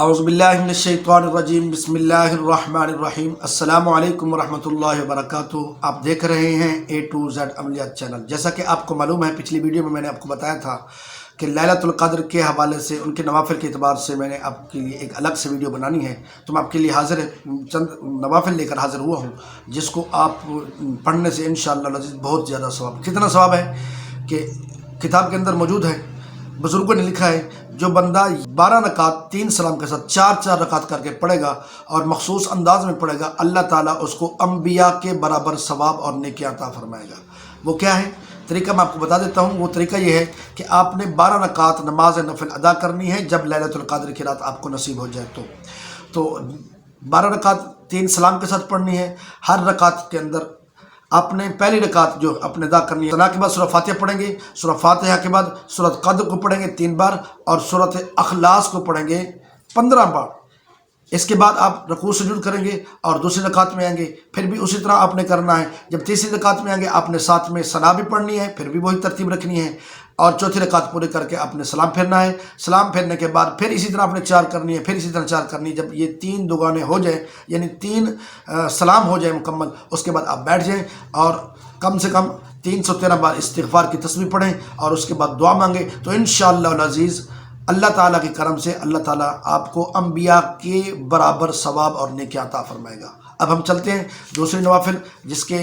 औज़ुबिल्लाहिमिनश्शैतानिर्रजीम बिस्मिल्लाहिर्रहमानिर्रहीम अस्सलामुअलैकुम वरहमतुल्लाहि वबरकातुहू। आप देख रहे हैं A to Z अमलियात चैनल। जैसा कि आपको मालूम है, पिछली वीडियो में मैंने आपको बताया था कि लैलतुल क़द्र के हवाले से, उनके नवाफिल के एतबार से मैंने आपके लिए एक अलग से वीडियो बनानी है। तो मैं आपके लिए हाज़िर चंद नवाफिल लेकर हाज़िर हुआ हूँ, जिसको आप पढ़ने से इंशाअल्लाह अज़ीज़ बहुत ज़्यादा सवाब। कितना सवाब है कि किताब के अंदर मौजूद है। बुज़ुर्गों ने लिखा है, जो बंदा 12 रकात 3 सलाम के साथ 4 रकात करके पढ़ेगा और मखसूस अंदाज में पढ़ेगा, अल्लाह ताला उसको अंबिया के बराबर सवाब और नेकियां अता फरमाएगा। वो क्या है तरीका, मैं आपको बता देता हूँ। वो तरीका ये है कि आपने 12 रकात नमाज नफिल अदा करनी है जब लैलतुल क़द्र की रात आपको नसीब हो जाए। तो 12 रकात 3 सलाम के साथ पढ़नी है। हर रकात के अंदर आपने पहली रकात जो अपने अदा करनी है, सना के बाद सूरह फातिहा पढ़ेंगे, सूरह फातिहा के बाद सूरह क़द्र को पढ़ेंगे 3 बार और सूरह अखलास को पढ़ेंगे 15 बार। इसके बाद आप रुकू सुजूद करेंगे और दूसरी रकात में आएंगे, फिर भी उसी तरह आपने करना है। जब तीसरी रकात में आएंगे, आपने साथ में सना भी पढ़नी है, फिर भी वही तरतीब रखनी है और चौथी रकात पूरी करके आपने सलाम फेरना है। सलाम फेरने के बाद फिर इसी तरह आपने 4 करनी है, फिर इसी तरह 4 करनी है। जब ये 3 दुगाने हो जाए, यानी 3 सलाम हो जाए मुकम्मल, उसके बाद आप बैठ जाएं और कम से कम 313 बार इस्तिग़फ़ार की तस्बीह पढ़ें और उसके बाद दुआ मांगे। तो इंशाअल्लाह अज़ीज़ अल्लाह ताला के करम से अल्लाह ताला आपको अंबिया के बराबर सवाब और नेकियां अता फरमाएगा। अब हम चलते हैं दूसरी नवाफिल, जिसके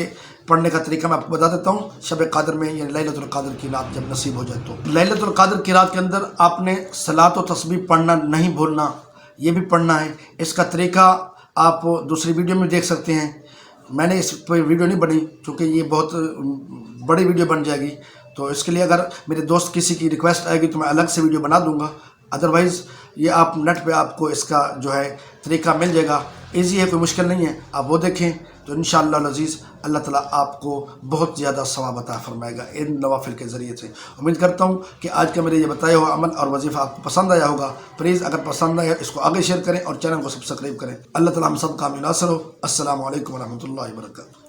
पढ़ने का तरीका मैं आपको बता देता हूँ। शब कदर में, यानी लैलतुल क़द्र की रात जब नसीब हो जाए, तो लैलतुल क़द्र की रात के अंदर आपने सलात व तस्बीह पढ़ना नहीं भूलना, ये भी पढ़ना है। इसका तरीका आप दूसरी वीडियो में देख सकते हैं। मैंने इस पर वीडियो नहीं बनी क्योंकि ये बहुत बड़ी वीडियो बन जाएगी, तो इसके लिए अगर मेरे दोस्त किसी की रिक्वेस्ट आएगी तो मैं अलग से वीडियो बना दूंगा। अदरवाइज़ ये आप नेट पे आपको इसका जो है तरीका मिल जाएगा। इजी है, कोई मुश्किल नहीं है, आप वो देखें तो इंशाअल्लाह अज़ीज़ अल्लाह ताला आपको बहुत ज़्यादा सवाब अता फरमाएगा इन नवाफिल के ज़रिए से। उम्मीद करता हूँ कि आज का मेरे ये बताया हुआ अमल और वजीफ़ा आपको पसंद आया होगा। प्लीज़ अगर पसंद आया इसको आगे शेयर करें और चैनल को सब्सक्राइब करें। अल्लाह ताला हम सब का नासर हो। अस्सलामु अलैकुम व रहमतुल्लाहि व बरकातुहू।